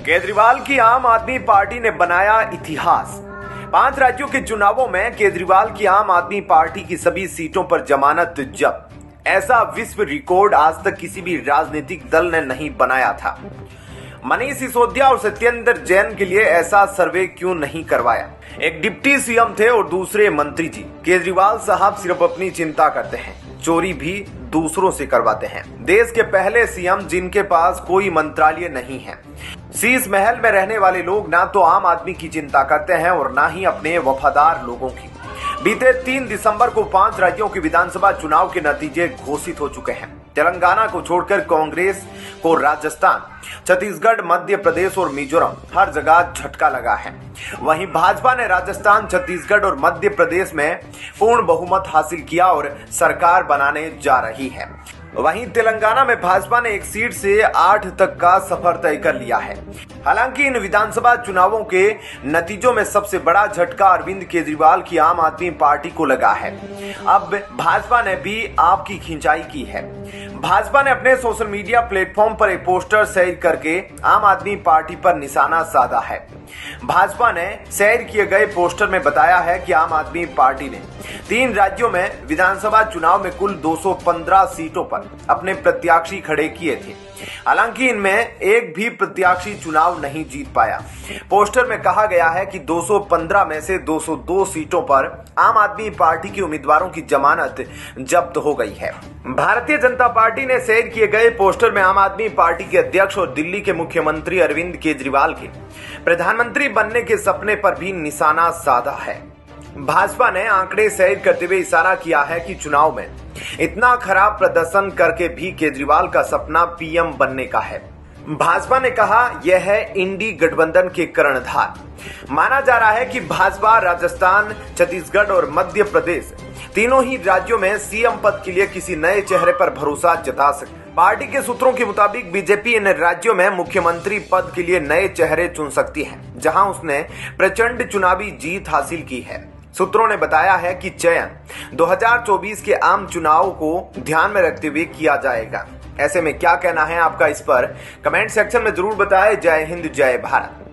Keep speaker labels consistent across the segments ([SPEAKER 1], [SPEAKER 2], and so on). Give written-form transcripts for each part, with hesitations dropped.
[SPEAKER 1] केजरीवाल की आम आदमी पार्टी ने बनाया इतिहास। 5 राज्यों के चुनावों में केजरीवाल की आम आदमी पार्टी की सभी सीटों पर जमानत जब्त। ऐसा विश्व रिकॉर्ड आज तक किसी भी राजनीतिक दल ने नहीं बनाया था। मनीष सिसोदिया और सत्येंद्र जैन के लिए ऐसा सर्वे क्यों नहीं करवाया? एक डिप्टी सीएम थे और दूसरे मंत्री जी। केजरीवाल साहब सिर्फ अपनी चिंता करते हैं, चोरी भी दूसरों से करवाते हैं। देश के पहले सीएम जिनके पास कोई मंत्रालय नहीं है। शीश महल में रहने वाले लोग ना तो आम आदमी की चिंता करते हैं और ना ही अपने वफादार लोगों की। बीते 3 दिसंबर को 5 राज्यों के विधानसभा चुनाव के नतीजे घोषित हो चुके हैं। तेलंगाना को छोड़कर कांग्रेस को राजस्थान, छत्तीसगढ़, मध्य प्रदेश और मिजोरम हर जगह झटका लगा है। वहीं भाजपा ने राजस्थान, छत्तीसगढ़ और मध्य प्रदेश में पूर्ण बहुमत हासिल किया और सरकार बनाने जा रही है। वहीं तेलंगाना में भाजपा ने 1 सीट से 8 तक का सफर तय कर लिया है। हालांकि इन विधानसभा चुनावों के नतीजों में सबसे बड़ा झटका अरविंद केजरीवाल की आम आदमी पार्टी को लगा है। अब भाजपा ने भी आपकी खिंचाई की है। भाजपा ने अपने सोशल मीडिया प्लेटफॉर्म पर एक पोस्टर शेयर करके आम आदमी पार्टी पर निशाना साधा है। भाजपा ने शेयर किए गए पोस्टर में बताया है कि आम आदमी पार्टी ने 3 राज्यों में विधानसभा चुनाव में कुल 215 सीटों पर अपने प्रत्याशी खड़े किए थे। हालांकि इनमें एक भी प्रत्याशी चुनाव नहीं जीत पाया। पोस्टर में कहा गया है कि 215 में से 202 सीटों पर आम आदमी पार्टी के उम्मीदवारों की जमानत जब्त हो गई है। भारतीय जनता पार्टी ने शेयर किए गए पोस्टर में आम आदमी पार्टी के अध्यक्ष और दिल्ली के मुख्यमंत्री अरविंद केजरीवाल के प्रधानमंत्री बनने के सपने पर भी निशाना साधा है। भाजपा ने आंकड़े शेयर करते हुए इशारा किया है कि चुनाव में इतना खराब प्रदर्शन करके भी केजरीवाल का सपना पीएम बनने का है। भाजपा ने कहा यह है इंडी गठबंधन के कर्णधार। माना जा रहा है कि भाजपा राजस्थान, छत्तीसगढ़ और मध्य प्रदेश तीनों ही राज्यों में सीएम पद के लिए किसी नए चेहरे पर भरोसा जता सकती। पार्टी के सूत्रों के मुताबिक बीजेपी इन राज्यों में मुख्यमंत्री पद के लिए नए चेहरे चुन सकती है, जहां उसने प्रचंड चुनावी जीत हासिल की है। सूत्रों ने बताया है कि चयन 2024 के आम चुनाव को ध्यान में रखते हुए किया जाएगा। ऐसे में क्या कहना है आपका इस पर कमेंट सेक्शन में जरूर बताएं। जय हिंद, जय भारत।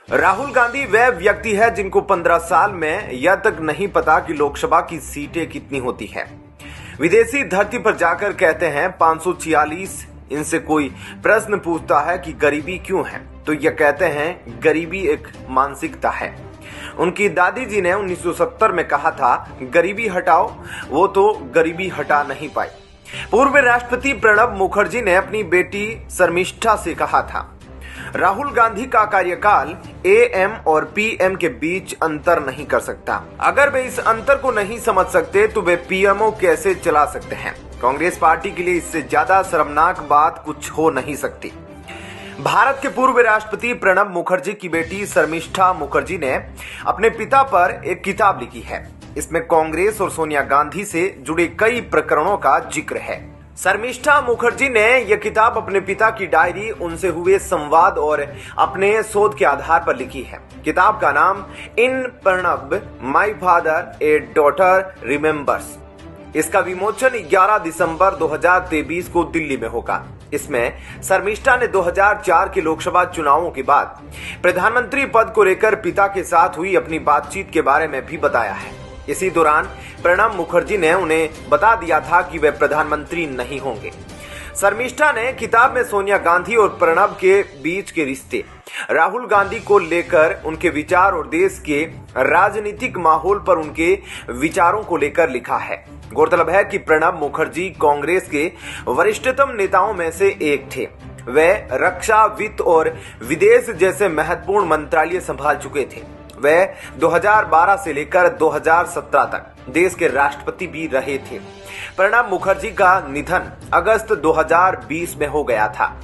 [SPEAKER 1] राहुल गांधी वह व्यक्ति है जिनको 15 साल में यह तक नहीं पता कि लोकसभा की सीटें कितनी होती है। विदेशी धरती पर जाकर कहते हैं 546। इनसे कोई प्रश्न पूछता है कि गरीबी क्यों है, तो यह कहते हैं गरीबी एक मानसिकता है। उनकी दादी जी ने 1970 में कहा था गरीबी हटाओ, वो तो गरीबी हटा नहीं पाई। पूर्व राष्ट्रपति प्रणब मुखर्जी ने अपनी बेटी शर्मिष्ठा से कहा था राहुल गांधी का कार्यकाल एएम और पीएम के बीच अंतर नहीं कर सकता। अगर वे इस अंतर को नहीं समझ सकते तो वे पीएमओ कैसे चला सकते हैं? कांग्रेस पार्टी के लिए इससे ज्यादा शर्मनाक बात कुछ हो नहीं सकती। भारत के पूर्व राष्ट्रपति प्रणब मुखर्जी की बेटी शर्मिष्ठा मुखर्जी ने अपने पिता पर एक किताब लिखी है। इसमें कांग्रेस और सोनिया गांधी से जुड़े कई प्रकरणों का जिक्र है। शर्मिष्ठा मुखर्जी ने यह किताब अपने पिता की डायरी, उनसे हुए संवाद और अपने शोध के आधार पर लिखी है। किताब का नाम in Pranab, my father a daughter remembers. इसका विमोचन 11 दिसंबर 2023 को दिल्ली में होगा। इसमें शर्मिष्ठा ने 2004 के लोकसभा चुनावों के बाद प्रधानमंत्री पद को लेकर पिता के साथ हुई अपनी बातचीत के बारे में भी बताया है। इसी दौरान प्रणब मुखर्जी ने उन्हें बता दिया था कि वे प्रधानमंत्री नहीं होंगे। शर्मिष्ठा ने किताब में सोनिया गांधी और प्रणब के बीच के रिश्ते, राहुल गांधी को लेकर उनके विचार और देश के राजनीतिक माहौल पर उनके विचारों को लेकर लिखा है। गौरतलब है कि प्रणब मुखर्जी कांग्रेस के वरिष्ठतम नेताओं में से एक थे। वे रक्षा, वित्त और विदेश जैसे महत्वपूर्ण मंत्रालय संभाल चुके थे। वे 2012 से लेकर 2017 तक देश के राष्ट्रपति भी रहे थे। प्रणब मुखर्जी का निधन अगस्त 2020 में हो गया था।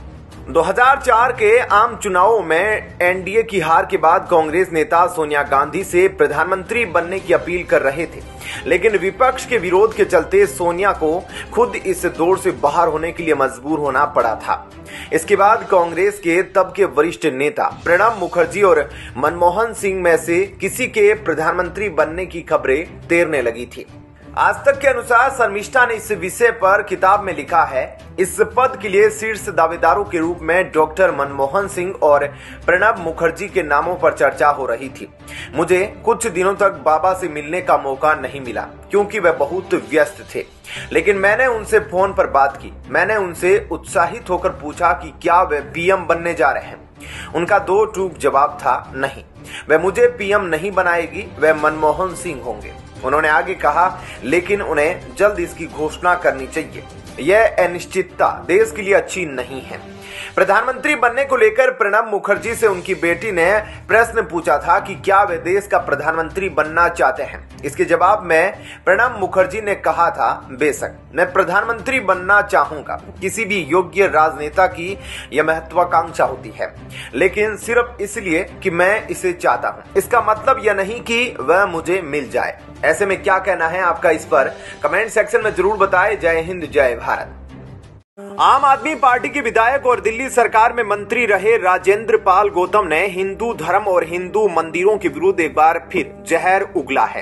[SPEAKER 1] 2004 के आम चुनावों में एनडीए की हार के बाद कांग्रेस नेता सोनिया गांधी से प्रधानमंत्री बनने की अपील कर रहे थे, लेकिन विपक्ष के विरोध के चलते सोनिया को खुद इस दौड़ से बाहर होने के लिए मजबूर होना पड़ा था। इसके बाद कांग्रेस के तब के वरिष्ठ नेता प्रणब मुखर्जी और मनमोहन सिंह में से किसी के प्रधानमंत्री बनने की खबरें तैरने लगी थी। आज तक के अनुसार शर्मिष्ठा ने इस विषय पर किताब में लिखा है, इस पद के लिए शीर्ष दावेदारों के रूप में डॉक्टर मनमोहन सिंह और प्रणब मुखर्जी के नामों पर चर्चा हो रही थी। मुझे कुछ दिनों तक बाबा से मिलने का मौका नहीं मिला क्योंकि वे बहुत व्यस्त थे, लेकिन मैंने उनसे फोन पर बात की। मैंने उनसे उत्साहित होकर पूछा कि क्या वे पीएम बनने जा रहे हैं। उनका दो टूक जवाब था, नहीं, वे मुझे पीएम नहीं बनाएगी, वे मनमोहन सिंह होंगे। उन्होंने आगे कहा, लेकिन उन्हें जल्द इसकी घोषणा करनी चाहिए। यह अनिश्चितता देश के लिए अच्छी नहीं है। प्रधानमंत्री बनने को लेकर प्रणब मुखर्जी से उनकी बेटी ने प्रश्न पूछा था कि क्या वे देश का प्रधानमंत्री बनना चाहते हैं। इसके जवाब में प्रणब मुखर्जी ने कहा था, बेशक मैं प्रधानमंत्री बनना चाहूंगा। किसी भी योग्य राजनेता की यह महत्वाकांक्षा होती है, लेकिन सिर्फ इसलिए कि मैं इसे चाहता हूं। इसका मतलब यह नहीं कि वह मुझे मिल जाए। ऐसे में क्या कहना है आपका इस पर कमेंट सेक्शन में जरूर बताएं। जय हिंद, जय भारत। आम आदमी पार्टी के विधायक और दिल्ली सरकार में मंत्री रहे राजेंद्र पाल गौतम ने हिंदू धर्म और हिंदू मंदिरों के विरुद्ध एक बार फिर जहर उगला है।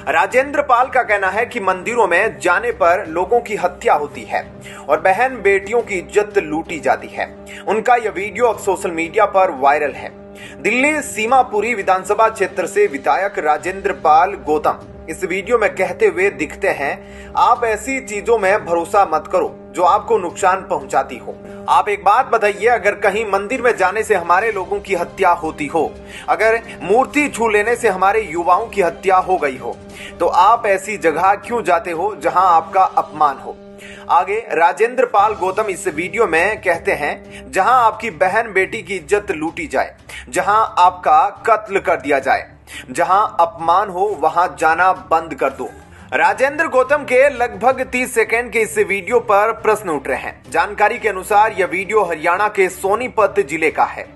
[SPEAKER 1] राजेंद्र पाल का कहना है कि मंदिरों में जाने पर लोगों की हत्या होती है और बहन बेटियों की इज्जत लूटी जाती है। उनका यह वीडियो अब सोशल मीडिया पर वायरल है। दिल्ली सीमापुरी विधानसभा क्षेत्र से विधायक राजेंद्र पाल गौतम इस वीडियो में कहते हुए दिखते हैं, आप ऐसी चीजों में भरोसा मत करो जो आपको नुकसान पहुंचाती हो। आप एक बात बताइए, अगर कहीं मंदिर में जाने से हमारे लोगों की हत्या होती हो, अगर मूर्ति छू लेने से हमारे युवाओं की हत्या हो गई हो, तो आप ऐसी जगह क्यों जाते हो जहां आपका अपमान हो। आगे राजेंद्र पाल गौतम इस वीडियो में कहते हैं, जहां आपकी बहन बेटी की इज्जत लूटी जाए, जहां आपका कत्ल कर दिया जाए, जहां अपमान हो, वहां जाना बंद कर दो। राजेंद्र गौतम के लगभग 30 सेकंड के इस वीडियो पर प्रश्न उठ रहे हैं। जानकारी के अनुसार यह वीडियो हरियाणा के सोनीपत जिले का है,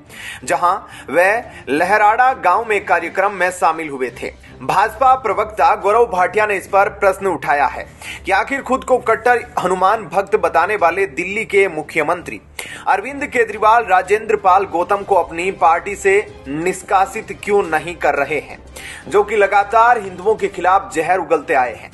[SPEAKER 1] जहां वह लहराड़ा गांव में कार्यक्रम में शामिल हुए थे। भाजपा प्रवक्ता गौरव भाटिया ने इस पर प्रश्न उठाया है कि आखिर खुद को कट्टर हनुमान भक्त बताने वाले दिल्ली के मुख्यमंत्री अरविंद केजरीवाल राजेंद्र पाल गौतम को अपनी पार्टी से निष्कासित क्यों नहीं कर रहे हैं, जो कि लगातार हिंदुओं के खिलाफ जहर उगलते आए हैं।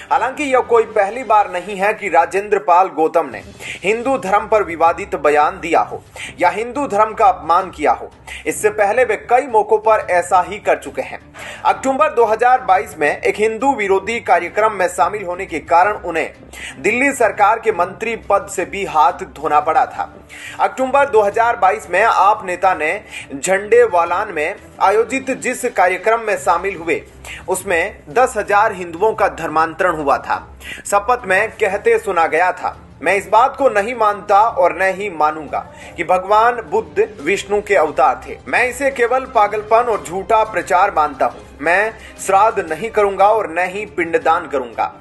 [SPEAKER 1] हालांकि यह कोई पहली बार नहीं है कि राजेंद्र पाल गौतम ने हिंदू धर्म पर विवादित बयान दिया हो या हिंदू धर्म का अपमान किया हो। इससे पहले वे कई मौकों पर ऐसा ही कर चुके हैं। अक्टूबर 2022 में एक हिंदू विरोधी कार्यक्रम में शामिल होने के कारण उन्हें दिल्ली सरकार के मंत्री पद से भी हाथ धोना पड़ा था। अक्टूबर 2022 में आप नेता ने झंडेवालान में आयोजित जिस कार्यक्रम में शामिल हुए, उसमें 10,000 हिंदुओं का धर्मांतरण हुआ था। शपथ में कहते सुना गया था, मैं इस बात को नहीं मानता और न ही मानूंगा कि भगवान बुद्ध विष्णु के अवतार थे। मैं इसे केवल पागलपन और झूठा प्रचार मानता हूँ। मैं श्राद्ध नहीं करूंगा और न ही पिंडदान करूंगा।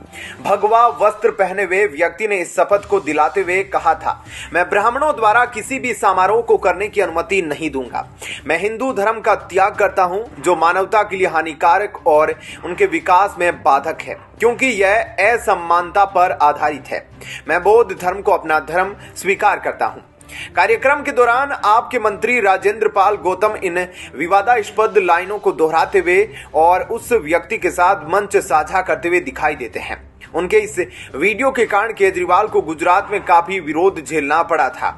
[SPEAKER 1] भगवा वस्त्र पहने हुए व्यक्ति ने इस शपथ को दिलाते हुए कहा था, मैं ब्राह्मणों द्वारा किसी भी समारोह को करने की अनुमति नहीं दूंगा। मैं हिंदू धर्म का त्याग करता हूं, जो मानवता के लिए हानिकारक और उनके विकास में बाधक है, क्योंकि यह असमानता पर आधारित है। मैं बौद्ध धर्म को अपना धर्म स्वीकार करता हूं। कार्यक्रम के दौरान आपके मंत्री राजेंद्र पाल गौतम इन विवादास्पद लाइनों को दोहराते हुए और उस व्यक्ति के साथ मंच साझा करते हुए दिखाई देते हैं। उनके इस वीडियो के कारण केजरीवाल को गुजरात में काफी विरोध झेलना पड़ा था।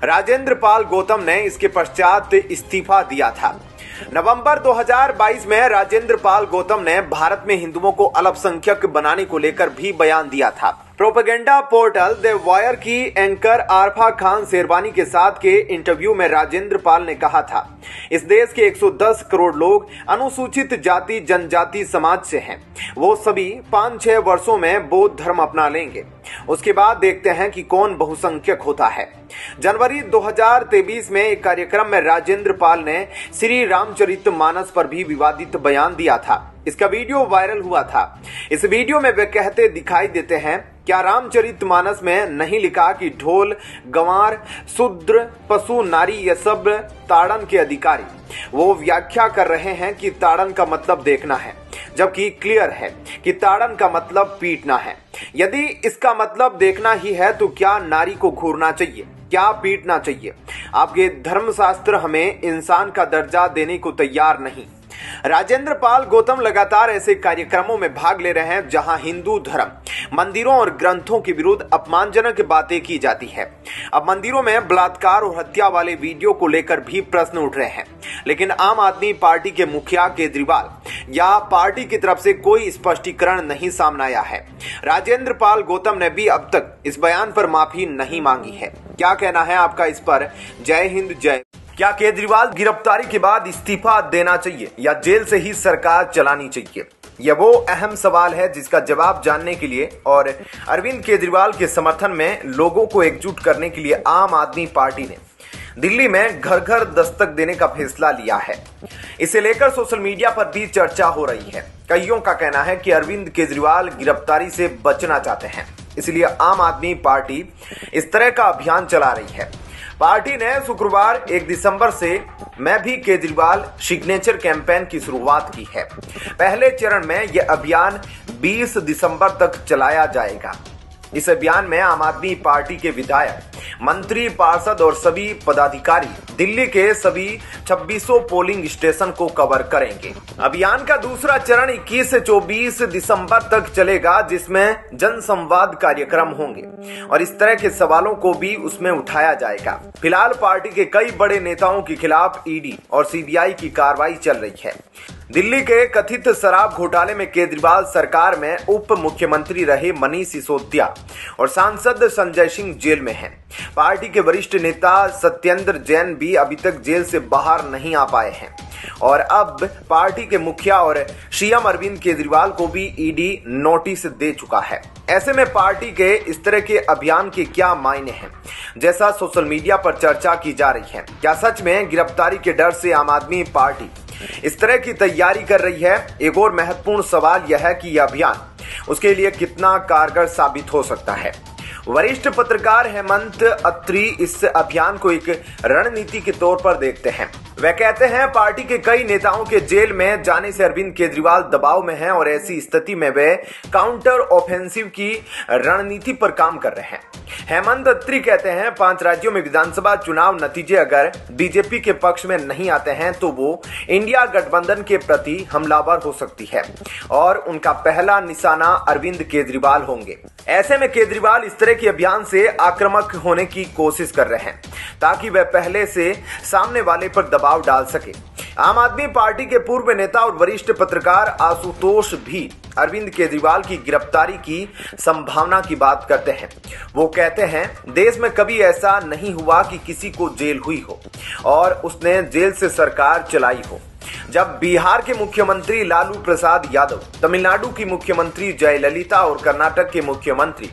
[SPEAKER 1] राजेंद्र पाल गौतम ने इसके पश्चात इस्तीफा दिया था। नवंबर 2022 में राजेंद्र पाल गौतम ने भारत में हिंदुओं को अल्पसंख्यक बनाने को लेकर भी बयान दिया था। प्रोपेगेंडा पोर्टल द वायर की एंकर आरफा खान शेरवानी के साथ के इंटरव्यू में राजेंद्र पाल ने कहा था, इस देश के 110 करोड़ लोग अनुसूचित जाति जनजाति समाज से हैं। वो सभी 5-6 वर्षों में बौद्ध धर्म अपना लेंगे। उसके बाद देखते हैं कि कौन बहुसंख्यक होता है। जनवरी 2023 में एक कार्यक्रम में राजेंद्र पाल ने श्री रामचरितमानस पर भी विवादित बयान दिया था। इसका वीडियो वायरल हुआ था। इस वीडियो में वे कहते दिखाई देते हैं, क्या रामचरितमानस में नहीं लिखा कि ढोल, गंवार, शूद्र, पशु, नारी ये सब ताड़न के अधिकारी? वो व्याख्या कर रहे हैं कि ताड़न का मतलब देखना है, जबकि क्लियर है कि ताड़न का मतलब पीटना है। यदि इसका मतलब देखना ही है तो क्या नारी को घूरना चाहिए, क्या पीटना चाहिए? आपके धर्मशास्त्र हमें इंसान का दर्जा देने को तैयार नहीं। राजेंद्र पाल गौतम लगातार ऐसे कार्यक्रमों में भाग ले रहे हैं जहां हिंदू धर्म, मंदिरों और ग्रंथों के विरुद्ध अपमानजनक बातें की जाती है। अब मंदिरों में बलात्कार और हत्या वाले वीडियो को लेकर भी प्रश्न उठ रहे हैं, लेकिन आम आदमी पार्टी के मुखिया केजरीवाल या पार्टी की तरफ से कोई स्पष्टीकरण नहीं सामने आया है। राजेंद्र पाल गौतम ने भी अब तक इस बयान पर माफी नहीं मांगी है। क्या कहना है आपका इस पर? जय हिंद जय। क्या केजरीवाल गिरफ्तारी के बाद इस्तीफा देना चाहिए या जेल से ही सरकार चलानी चाहिए? यह वो अहम सवाल है जिसका जवाब जानने के लिए और अरविंद केजरीवाल के समर्थन में लोगों को एकजुट करने के लिए आम आदमी पार्टी ने दिल्ली में घर घर दस्तक देने का फैसला लिया है। इसे लेकर सोशल मीडिया पर भी चर्चा हो रही है। कईयों का कहना है कि अरविंद केजरीवाल गिरफ्तारी से बचना चाहते हैं, इसलिए आम आदमी पार्टी इस तरह का अभियान चला रही है। पार्टी ने शुक्रवार 1 दिसंबर से मैं भी केजरीवाल सिग्नेचर कैंपेन की शुरुआत की है। पहले चरण में यह अभियान 20 दिसंबर तक चलाया जाएगा। इस अभियान में आम आदमी पार्टी के विधायक, मंत्री, पार्षद और सभी पदाधिकारी दिल्ली के सभी 2600 पोलिंग स्टेशन को कवर करेंगे। अभियान का दूसरा चरण 21 से 24 दिसंबर तक चलेगा, जिसमें जनसंवाद कार्यक्रम होंगे और इस तरह के सवालों को भी उसमें उठाया जाएगा। फिलहाल पार्टी के कई बड़े नेताओं के खिलाफ ईडी और सीबीआई की कार्रवाई चल रही है। दिल्ली के कथित शराब घोटाले में केजरीवाल सरकार में उप मुख्यमंत्री रहे मनीष सिसोदिया और सांसद संजय सिंह जेल में हैं। पार्टी के वरिष्ठ नेता सत्येंद्र जैन भी अभी तक जेल से बाहर नहीं आ पाए हैं और अब पार्टी के मुखिया और सीएम अरविंद केजरीवाल को भी ईडी नोटिस दे चुका है। ऐसे में पार्टी के इस तरह के अभियान के क्या मायने हैं, जैसा सोशल मीडिया पर चर्चा की जा रही है? क्या सच में गिरफ्तारी के डर से आम आदमी पार्टी इस तरह की तैयारी कर रही है? एक और महत्वपूर्ण सवाल यह है कि यह अभियान उसके लिए कितना कारगर साबित हो सकता है। वरिष्ठ पत्रकार हेमंत अत्री इस अभियान को एक रणनीति के तौर पर देखते हैं। वे कहते हैं पार्टी के कई नेताओं के जेल में जाने से अरविंद केजरीवाल दबाव में हैं और ऐसी स्थिति में वे काउंटर ऑफेंसिव की रणनीति पर काम कर रहे हैं। हेमंत अत्री कहते हैं 5 राज्यों में विधानसभा चुनाव नतीजे अगर बीजेपी के पक्ष में नहीं आते हैं तो वो इंडिया गठबंधन के प्रति हमलावर हो सकती है और उनका पहला निशाना अरविंद केजरीवाल होंगे। ऐसे में केजरीवाल इस तरह के अभियान से आक्रामक होने की कोशिश कर रहे हैं ताकि वह पहले से सामने वाले पर दबाव डाल सके। आम आदमी पार्टी के पूर्व नेता और वरिष्ठ पत्रकार आशुतोष भी अरविंद केजरीवाल की गिरफ्तारी की संभावना की बात करते हैं। वो कहते हैं देश में कभी ऐसा नहीं हुआ कि किसी को जेल हुई हो और उसने जेल से सरकार चलाई हो। जब बिहार के मुख्यमंत्री लालू प्रसाद यादव, तमिलनाडु की मुख्यमंत्री जयललिता और कर्नाटक के मुख्यमंत्री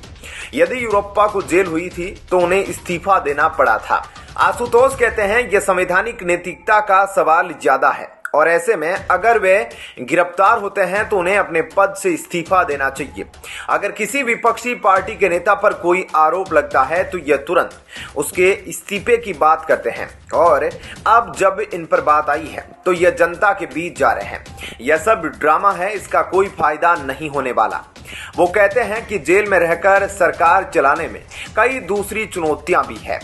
[SPEAKER 1] येदियुरप्पा को जेल हुई थी तो उन्हें इस्तीफा देना पड़ा था। आशुतोष कहते हैं यह संवैधानिक नैतिकता का सवाल ज्यादा है और ऐसे में अगर वे गिरफ्तार होते हैं तो उन्हें अपने पद से इस्तीफा देना चाहिए। अगर किसी विपक्षी पार्टी के नेता पर कोई आरोप लगता है तो यह तुरंत उसके इस्तीफे की बात करते हैं और अब जब इन पर बात आई है तो यह जनता के बीच जा रहे हैं। यह सब ड्रामा है, इसका कोई फायदा नहीं होने वाला। वो कहते हैं कि जेल में रहकर सरकार चलाने में कई दूसरी चुनौतियां भी है।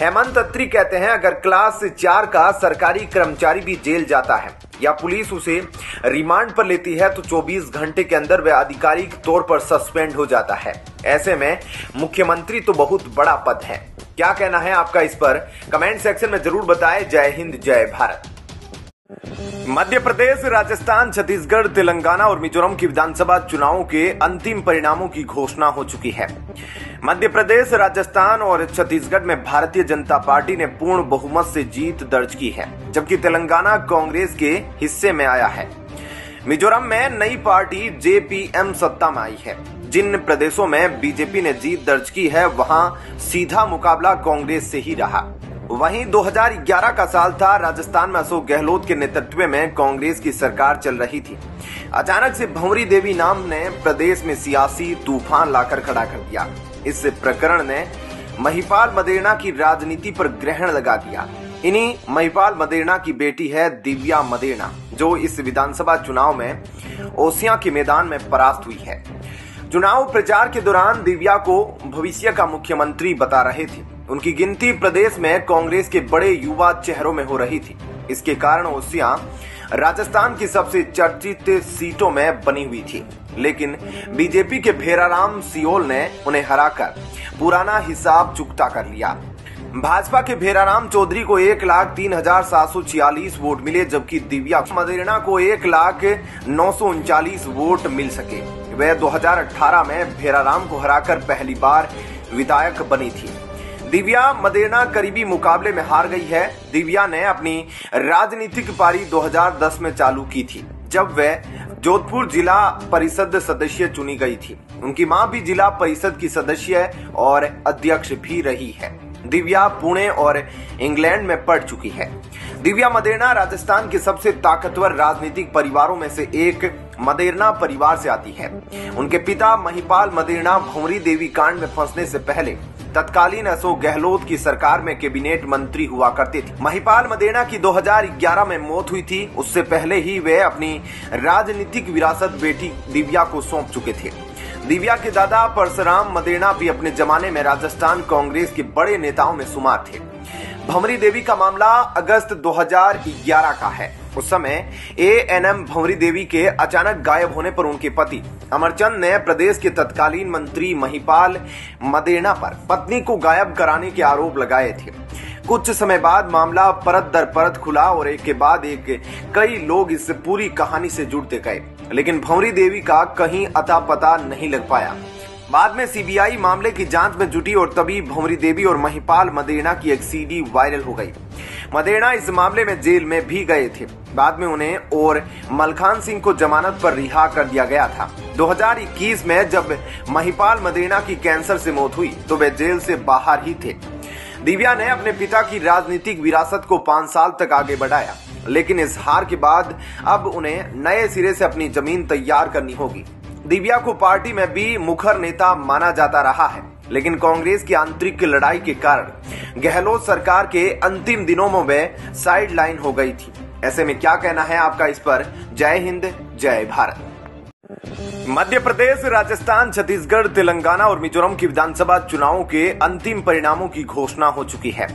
[SPEAKER 1] हेमंत अत्री कहते हैं अगर क्लास 4 का सरकारी कर्मचारी भी जेल जाता है या पुलिस उसे रिमांड पर लेती है तो 24 घंटे के अंदर वह आधिकारिक तौर पर सस्पेंड हो जाता है। ऐसे में मुख्यमंत्री तो बहुत बड़ा पद है। क्या कहना है आपका इस पर? कमेंट सेक्शन में जरूर बताएं। जय हिंद जय भारत। मध्य प्रदेश, राजस्थान, छत्तीसगढ़, तेलंगाना और मिजोरम की विधानसभा चुनावों के अंतिम परिणामों की घोषणा हो चुकी है। मध्य प्रदेश, राजस्थान और छत्तीसगढ़ में भारतीय जनता पार्टी ने पूर्ण बहुमत से जीत दर्ज की है, जबकि तेलंगाना कांग्रेस के हिस्से में आया है। मिजोरम में नई पार्टी जेपीएम सत्ता में आई है। जिन प्रदेशों में बीजेपी ने जीत दर्ज की है वहां सीधा मुकाबला कांग्रेस से ही रहा। वहीं 2011 का साल था। राजस्थान में अशोक गहलोत के नेतृत्व में कांग्रेस की सरकार चल रही थी। अचानक से भंवरी देवी नाम ने प्रदेश में सियासी तूफान लाकर खड़ा कर दिया। इस प्रकरण ने महिपाल मदेरणा की राजनीति पर ग्रहण लगा दिया। इन्हीं महिपाल मदेरणा की बेटी है दिव्या मदेरणा, जो इस विधानसभा चुनाव में ओसियां के मैदान में परास्त हुई है। चुनाव प्रचार के दौरान दिव्या को भविष्य का मुख्यमंत्री बता रहे थे। उनकी गिनती प्रदेश में कांग्रेस के बड़े युवा चेहरों में हो रही थी। इसके कारण ओसियां राजस्थान की सबसे चर्चित सीटों में बनी हुई थी, लेकिन बीजेपी के भेराराम सियोल ने उन्हें हराकर पुराना हिसाब चुकता कर लिया। भाजपा के भेराराम चौधरी को 1,03,746 वोट मिले, जबकि दिव्या मदेरणा को 1,09,39 वोट मिल सके। वह 2018 में भेराराम को हराकर पहली बार विधायक बनी थी। दिव्या मदेरणा करीबी मुकाबले में हार गई है। दिव्या ने अपनी राजनीतिक पारी 2010 में चालू की थी, जब वह जोधपुर जिला परिषद सदस्य चुनी गई थी। उनकी मां भी जिला परिषद की सदस्य और अध्यक्ष भी रही है। दिव्या पुणे और इंग्लैंड में पढ़ चुकी है। दिव्या मदेरणा राजस्थान के सबसे ताकतवर राजनीतिक परिवारों में से एक मदेरणा परिवार से आती है। उनके पिता महिपाल मदेरणा भंवरी देवी कांड में फंसने से पहले तत्कालीन अशोक गहलोत की सरकार में कैबिनेट मंत्री हुआ करते थे। महिपाल मदेरणा की 2011 में मौत हुई थी। उससे पहले ही वे अपनी राजनीतिक विरासत बेटी दिव्या को सौंप चुके थे। दिव्या के दादा परशुराम मदेरणा भी अपने जमाने में राजस्थान कांग्रेस के बड़े नेताओं में शुमार थे। भंवरी देवी का मामला अगस्त 2011 का है। उस समय एएनएम भंवरी देवी के अचानक गायब होने पर उनके पति अमरचंद ने प्रदेश के तत्कालीन मंत्री महिपाल मदेरणा पर पत्नी को गायब कराने के आरोप लगाए थे। कुछ समय बाद मामला परत दर परत खुला और एक के बाद एक कई लोग इस पूरी कहानी से जुड़ते गए, लेकिन भंवरी देवी का कहीं अता पता नहीं लग पाया। बाद में सीबीआई मामले की जांच में जुटी और तभी भंवरी देवी और महिपाल मदेरणा की एक सीडी वायरल हो गई। मदेरणा इस मामले में जेल में भी गए थे। बाद में उन्हें और मलखान सिंह को जमानत पर रिहा कर दिया गया था। 2021 में जब महिपाल मदेरणा की कैंसर से मौत हुई तो वे जेल से बाहर ही थे। दिव्या ने अपने पिता की राजनीतिक विरासत को 5 साल तक आगे बढ़ाया, लेकिन इस हार के बाद अब उन्हें नए सिरे से अपनी जमीन तैयार करनी होगी। दिव्या को पार्टी में भी मुखर नेता माना जाता रहा है, लेकिन कांग्रेस की आंतरिक लड़ाई के कारण गहलोत सरकार के अंतिम दिनों में वे साइडलाइन हो गई थी। ऐसे में क्या कहना है आपका इस पर? जय हिंद, जय भारत। मध्य प्रदेश, राजस्थान, छत्तीसगढ़, तेलंगाना और मिजोरम की विधानसभा चुनावों के अंतिम परिणामों की घोषणा हो चुकी है।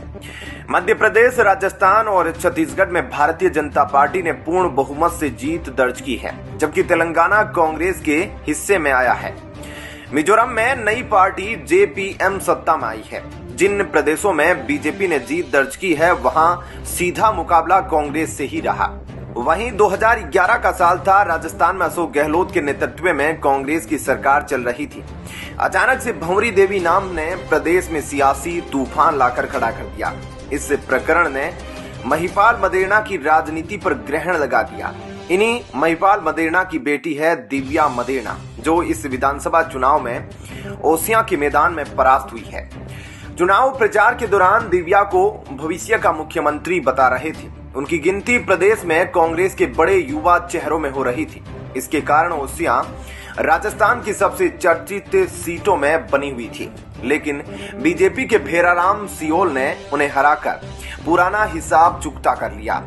[SPEAKER 1] मध्य प्रदेश, राजस्थान और छत्तीसगढ़ में भारतीय जनता पार्टी ने पूर्ण बहुमत से जीत दर्ज की है, जबकि तेलंगाना कांग्रेस के हिस्से में आया है। मिजोरम में नई पार्टी जेपीएम सत्ता में आई है। जिन प्रदेशों में बीजेपी ने जीत दर्ज की है वहां सीधा मुकाबला कांग्रेस से ही रहा। वहीं 2011 का साल था। राजस्थान में अशोक गहलोत के नेतृत्व में कांग्रेस की सरकार चल रही थी। अचानक से भंवरी देवी नाम ने प्रदेश में सियासी तूफान लाकर खड़ा कर दिया। इस प्रकरण ने महिपाल मदेरणा की राजनीति पर ग्रहण लगा दिया। इन्हीं महिपाल मदेरणा की बेटी है दिव्या मदेरणा, जो इस विधानसभा चुनाव में ओसियां के मैदान में परास्त हुई है। चुनाव प्रचार के दौरान दिव्या को भविष्य का मुख्यमंत्री बता रहे थे। उनकी गिनती प्रदेश में कांग्रेस के बड़े युवा चेहरों में हो रही थी। इसके कारण ओसियां राजस्थान की सबसे चर्चित सीटों में बनी हुई थी, लेकिन बीजेपी के भेराराम सियोल ने उन्हें हराकर पुराना हिसाब चुकता कर लिया।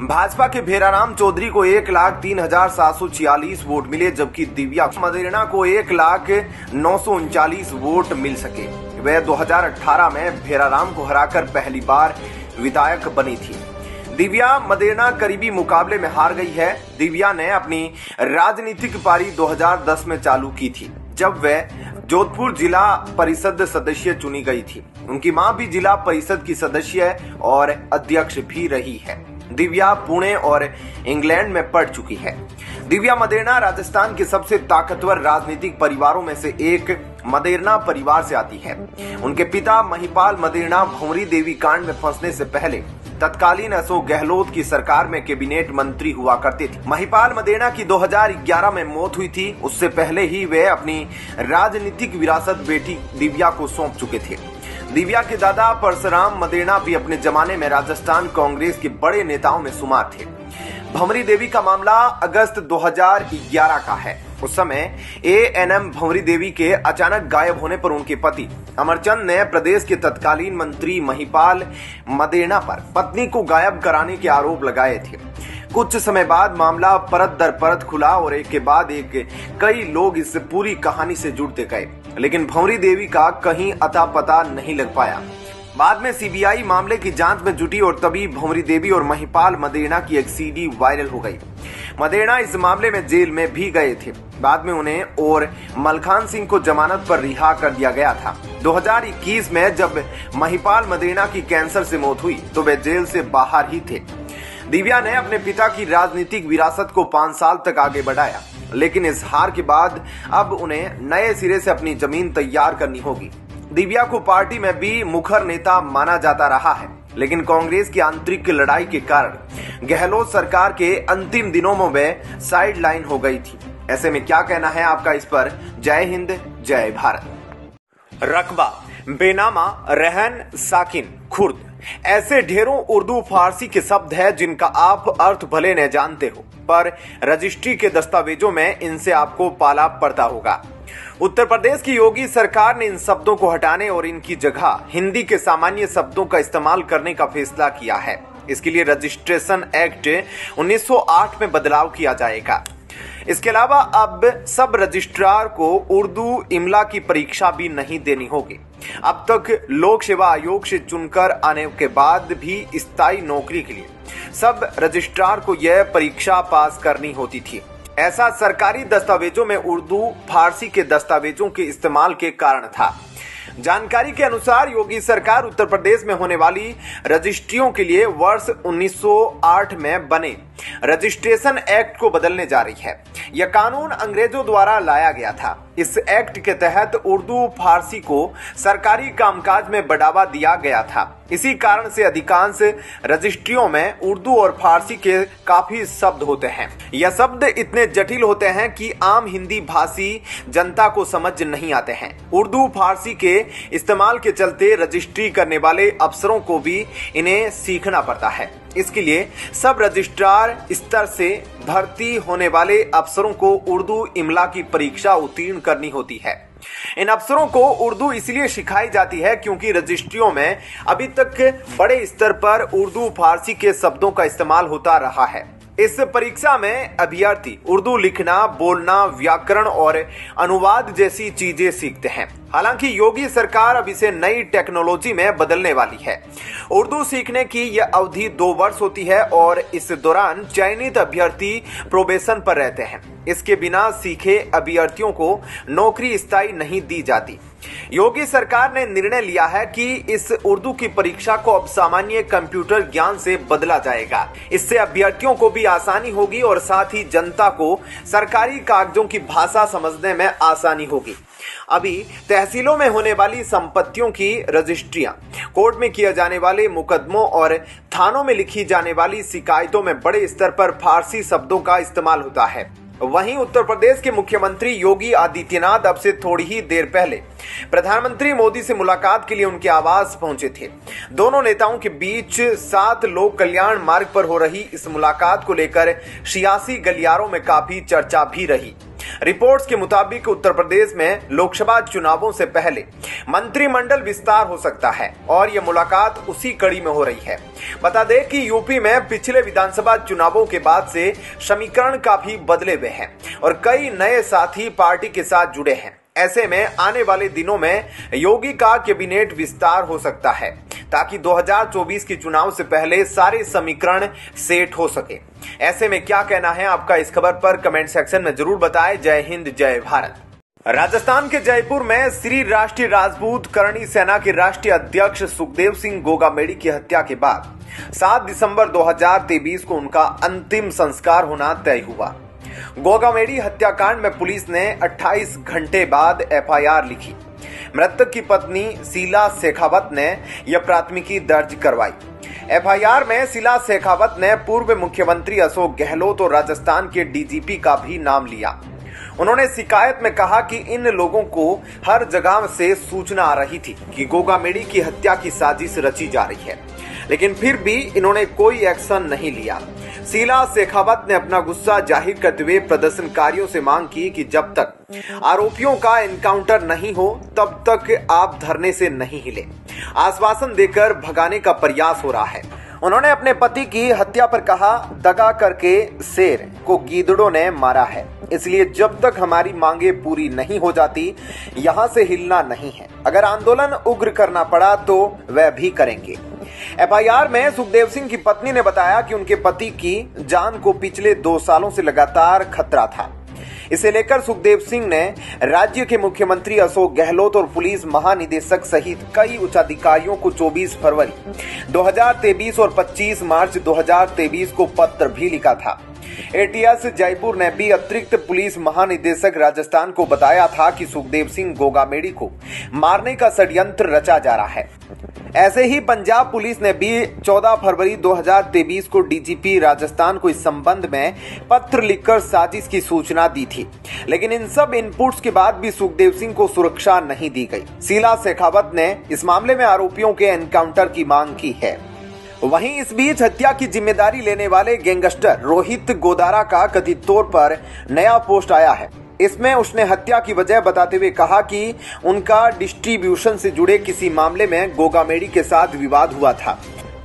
[SPEAKER 1] भाजपा के भेराराम चौधरी को 1,03,746 वोट मिले, जबकि दिव्या मदेरणा को 1,09,39 वोट मिल सके। वह 2018 में भेराराम को हराकर पहली बार विधायक बनी थी। दिव्या मदेरणा करीबी मुकाबले में हार गई है। दिव्या ने अपनी राजनीतिक पारी 2010 में चालू की थी, जब वह जोधपुर जिला परिषद सदस्य चुनी गई थी। उनकी मां भी जिला परिषद की सदस्य और अध्यक्ष भी रही है। दिव्या पुणे और इंग्लैंड में पढ़ चुकी है। दिव्या मदेरणा राजस्थान के सबसे ताकतवर राजनीतिक परिवारों में से एक मदेरणा परिवार से आती है। उनके पिता महिपाल मदेरणा भंवरी देवी कांड में फंसने से पहले तत्कालीन अशोक गहलोत की सरकार में कैबिनेट मंत्री हुआ करते थे। महिपाल मदेरणा की 2011 में मौत हुई थी। उससे पहले ही वे अपनी राजनीतिक विरासत बेटी दिव्या को सौंप चुके थे। दिव्या के दादा परशुराम मदेरणा भी अपने जमाने में राजस्थान कांग्रेस के बड़े नेताओं में शुमार थे। भंवरी देवी का मामला अगस्त 2011 का है। उस समय एएनएम भंवरी देवी के अचानक गायब होने पर उनके पति अमरचंद ने प्रदेश के तत्कालीन मंत्री महिपाल मदेरणा पर पत्नी को गायब कराने के आरोप लगाए थे। कुछ समय बाद मामला परत दर परत खुला और एक के बाद एक कई लोग इस पूरी कहानी से जुड़ते गए, लेकिन भंवरी देवी का कहीं अता पता नहीं लग पाया। बाद में सीबीआई मामले की जांच में जुटी और तभी भंवरी देवी और महिपाल मदेरणा की एक सीडी वायरल हो गई। मदेरणा इस मामले में जेल में भी गए थे। बाद में उन्हें और मलखान सिंह को जमानत पर रिहा कर दिया गया था। 2021 में जब महिपाल मदेरणा की कैंसर से मौत हुई तो वे जेल से बाहर ही थे। दिव्या ने अपने पिता की राजनीतिक विरासत को 5 साल तक आगे बढ़ाया, लेकिन इस हार के बाद अब उन्हें नए सिरे से अपनी जमीन तैयार करनी होगी। दिव्या को पार्टी में भी मुखर नेता माना जाता रहा है, लेकिन कांग्रेस की आंतरिक लड़ाई के कारण गहलोत सरकार के अंतिम दिनों में वे साइडलाइन हो गई थी। ऐसे में क्या कहना है आपका इस पर? जय हिंद, जय भारत। रकबा, बेनामा, रहन, साकिन, खुर्द, ऐसे ढेरों उर्दू फारसी के शब्द हैं जिनका आप अर्थ भले न जानते हो, पर रजिस्ट्री के दस्तावेजों में इनसे आपको पाला पड़ता होगा। उत्तर प्रदेश की योगी सरकार ने इन शब्दों को हटाने और इनकी जगह हिंदी के सामान्य शब्दों का इस्तेमाल करने का फैसला किया है। इसके लिए रजिस्ट्रेशन एक्ट 1908 में बदलाव किया जाएगा। इसके अलावा अब सब रजिस्ट्रार को उर्दू इमला की परीक्षा भी नहीं देनी होगी। अब तक लोक सेवा आयोग से चुनकर आने के बाद भी स्थायी नौकरी के लिए सब रजिस्ट्रार को यह परीक्षा पास करनी होती थी। ऐसा सरकारी दस्तावेजों में उर्दू फारसी के दस्तावेजों के इस्तेमाल के कारण था। जानकारी के अनुसार योगी सरकार उत्तर प्रदेश में होने वाली रजिस्ट्रियों के लिए वर्ष 1908 में बने रजिस्ट्रेशन एक्ट को बदलने जा रही है। यह कानून अंग्रेजों द्वारा लाया गया था। इस एक्ट के तहत उर्दू फारसी को सरकारी कामकाज में बढ़ावा दिया गया था। इसी कारण से अधिकांश रजिस्ट्रियों में उर्दू और फारसी के काफी शब्द होते हैं। यह शब्द इतने जटिल होते हैं कि आम हिंदी भाषी जनता को समझ नहीं आते हैं। उर्दू फारसी के इस्तेमाल के चलते रजिस्ट्री करने वाले अफसरों को भी इन्हें सीखना पड़ता है। इसके लिए सब रजिस्ट्रार स्तर से भर्ती होने वाले अफसरों को उर्दू इमला की परीक्षा उत्तीर्ण करनी होती है। इन अफसरों को उर्दू इसलिए सिखाई जाती है क्योंकि रजिस्ट्रियों में अभी तक बड़े स्तर पर उर्दू फारसी के शब्दों का इस्तेमाल होता रहा है। इस परीक्षा में अभ्यर्थी उर्दू लिखना, बोलना, व्याकरण और अनुवाद जैसी चीजें सीखते हैं। हालांकि योगी सरकार अब इसे नई टेक्नोलॉजी में बदलने वाली है। उर्दू सीखने की यह अवधि 2 वर्ष होती है और इस दौरान चयनित अभ्यर्थी प्रोबेशन पर रहते हैं। इसके बिना सीखे अभ्यर्थियों को नौकरी स्थायी नहीं दी जाती। योगी सरकार ने निर्णय लिया है कि इस उर्दू की परीक्षा को अब सामान्य कंप्यूटर ज्ञान से बदला जाएगा। इससे अभ्यर्थियों को भी आसानी होगी और साथ ही जनता को सरकारी कागजों की भाषा समझने में आसानी होगी। अभी तहसीलों में होने वाली संपत्तियों की रजिस्ट्रियां, कोर्ट में किए जाने वाले मुकदमों और थानों में लिखी जाने वाली शिकायतों में बड़े स्तर पर फारसी शब्दों का इस्तेमाल होता है। वहीं उत्तर प्रदेश के मुख्यमंत्री योगी आदित्यनाथ अब से थोड़ी ही देर पहले प्रधानमंत्री मोदी से मुलाकात के लिए उनके आवास पहुंचे थे। दोनों नेताओं के बीच 7 लोक कल्याण मार्ग पर हो रही इस मुलाकात को लेकर सियासी गलियारों में काफी चर्चा भी रही। रिपोर्ट्स के मुताबिक उत्तर प्रदेश में लोकसभा चुनावों से पहले मंत्रिमंडल विस्तार हो सकता है और यह मुलाकात उसी कड़ी में हो रही है। बता दें कि यूपी में पिछले विधानसभा चुनावों के बाद से समीकरण काफी बदले हुए हैं और कई नए साथी पार्टी के साथ जुड़े हैं। ऐसे में आने वाले दिनों में योगी का कैबिनेट विस्तार हो सकता है ताकि 2024 के चुनाव से पहले सारे समीकरण सेट हो सके। ऐसे में क्या कहना है आपका इस खबर पर? कमेंट सेक्शन में जरूर बताएं। जय हिंद, जय भारत। राजस्थान के जयपुर में श्री राष्ट्रीय राजपूत करणी सेना के राष्ट्रीय अध्यक्ष सुखदेव सिंह गोगामेड़ी की हत्या के बाद 7 दिसंबर 2023 को उनका अंतिम संस्कार होना तय हुआ। गोगामेड़ी हत्याकांड में पुलिस ने 28 घंटे बाद एफआईआर लिखी। मृतक की पत्नी शीला शेखावत ने यह प्राथमिकी दर्ज करवाई। एफआईआर में शीला शेखावत ने पूर्व मुख्यमंत्री अशोक गहलोत और राजस्थान के डीजीपी का भी नाम लिया। उन्होंने शिकायत में कहा कि इन लोगों को हर जगह से सूचना आ रही थी कि गोगामेड़ी की हत्या की साजिश रची जा रही है, लेकिन फिर भी इन्होंने कोई एक्शन नहीं लिया। शीला शेखावत ने अपना गुस्सा जाहिर करते हुए प्रदर्शनकारियों से मांग की कि जब तक आरोपियों का एनकाउंटर नहीं हो तब तक आप धरने से नहीं हिले। आश्वासन देकर भगाने का प्रयास हो रहा है। उन्होंने अपने पति की हत्या पर कहा, दगा करके शेर को गीदड़ों ने मारा है। इसलिए जब तक हमारी मांगे पूरी नहीं हो जाती, यहाँ से हिलना नहीं है। अगर आंदोलन उग्र करना पड़ा तो वह भी करेंगे। एफआईआर में सुखदेव सिंह की पत्नी ने बताया कि उनके पति की जान को पिछले 2 सालों से लगातार खतरा था। इसे लेकर सुखदेव सिंह ने राज्य के मुख्यमंत्री अशोक गहलोत और पुलिस महानिदेशक सहित कई उच्चाधिकारियों को 24 फरवरी 2023 और 25 मार्च 2023 को पत्र भी लिखा था। एटीएस जयपुर ने भी अतिरिक्त पुलिस महानिदेशक राजस्थान को बताया था कि सुखदेव सिंह गोगामेड़ी को मारने का षड्यंत्र रचा जा रहा है। ऐसे ही पंजाब पुलिस ने भी 14 फरवरी 2023 को डीजीपी राजस्थान को इस संबंध में पत्र लिखकर साजिश की सूचना दी थी, लेकिन इन सब इनपुट्स के बाद भी सुखदेव सिंह को सुरक्षा नहीं दी गई। शीला शेखावत ने इस मामले में आरोपियों के एनकाउंटर की मांग की है। वहीं इस बीच हत्या की जिम्मेदारी लेने वाले गैंगस्टर रोहित गोदारा का कथित तौर पर नया पोस्ट आया है। इसमें उसने हत्या की वजह बताते हुए कहा कि उनका डिस्ट्रीब्यूशन से जुड़े किसी मामले में गोगामेड़ी के साथ विवाद हुआ था,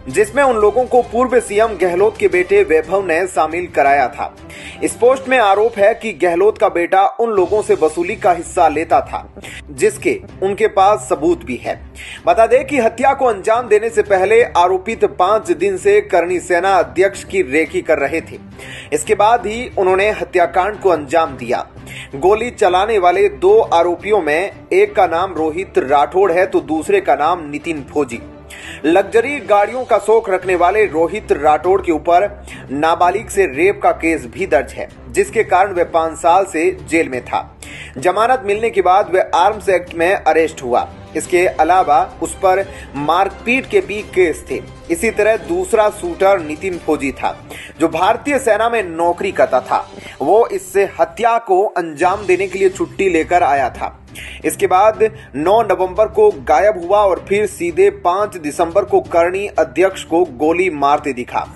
[SPEAKER 1] जिसमें उन लोगों को पूर्व सीएम गहलोत के बेटे वैभव ने शामिल कराया था। इस पोस्ट में आरोप है कि गहलोत का बेटा उन लोगों से वसूली का हिस्सा लेता था, जिसके उनके पास सबूत भी है। बता दें कि हत्या को अंजाम देने से पहले आरोपित 5 दिन से करणी सेना अध्यक्ष की रेकी कर रहे थे। इसके बाद ही उन्होंने हत्याकांड को अंजाम दिया। गोली चलाने वाले 2 आरोपियों में एक का नाम रोहित राठौड़ है तो दूसरे का नाम नितिन फौजी। लग्जरी गाड़ियों का शौक रखने वाले रोहित राठौड़ के ऊपर नाबालिग से रेप का केस भी दर्ज है, जिसके कारण वह 5 साल से जेल में था। जमानत मिलने के बाद वह आर्म्स एक्ट में अरेस्ट हुआ। इसके अलावा उस पर मारपीट के भी केस थे। इसी तरह दूसरा शूटर नितिन फौजी था, जो भारतीय सेना में नौकरी करता था। वो इससे हत्या को अंजाम देने के लिए छुट्टी लेकर आया था। इसके बाद 9 नवंबर को गायब हुआ और फिर सीधे 5 दिसंबर को करणी अध्यक्ष को गोली मारते दिखा।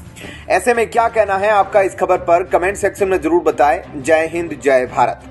[SPEAKER 1] ऐसे में क्या कहना है आपका इस खबर पर? कमेंट सेक्शन में जरूर बताएं। जय हिंद, जय भारत।